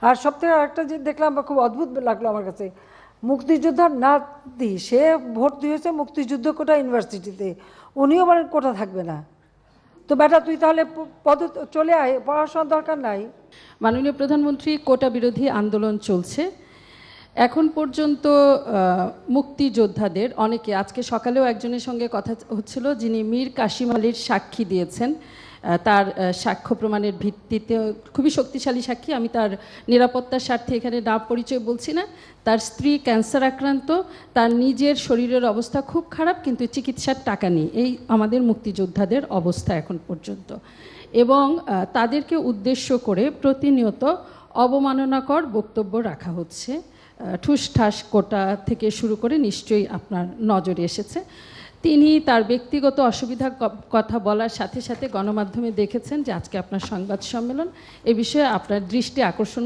আর সবথেকে আরেকটা যে দেখলাম বা খুব অদ্ভুত লাগলো আমার কাছে, মুক্তিযোদ্ধার নাতি সে ভর্তি হয়েছে মুক্তিযুদ্ধ কোটা ইউনিভার্সিটিতে, উনিও মানে কোটা থাকবে না। তো বেটা তুই তাহলে পদ চলে আয়, পড়াশোনার দরকার নাই। মাননীয় প্রধানমন্ত্রী, কোটা বিরোধী আন্দোলন চলছে এখন পর্যন্ত। মুক্তিযোদ্ধাদের অনেকে, আজকে সকালেও একজনের সঙ্গে কথা হচ্ছিল যিনি মীর কাসিম আলীর সাক্ষী দিয়েছেন, তার সাক্ষ্য প্রমাণের ভিত্তিতে খুবই শক্তিশালী সাক্ষী। আমি তার নিরাপত্তার স্বার্থে এখানে নাম পরিচয় বলছি না। তার স্ত্রী ক্যান্সার আক্রান্ত, তার নিজের শরীরের অবস্থা খুব খারাপ, কিন্তু চিকিৎসার টাকা নেই। এই আমাদের মুক্তিযোদ্ধাদের অবস্থা এখন পর্যন্ত। এবং তাদেরকে উদ্দেশ্য করে প্রতিনিয়ত অবমাননাকর বক্তব্য রাখা হচ্ছে। ঠুসঠাস কোটা থেকে শুরু করে নিশ্চয়ই আপনার নজরে এসেছে। তিনি তার ব্যক্তিগত অসুবিধার কথা বলার সাথে সাথে গণমাধ্যমে দেখেছেন যে আজকে আপনার সংবাদ সম্মেলন, এ বিষয়ে আপনার দৃষ্টি আকর্ষণ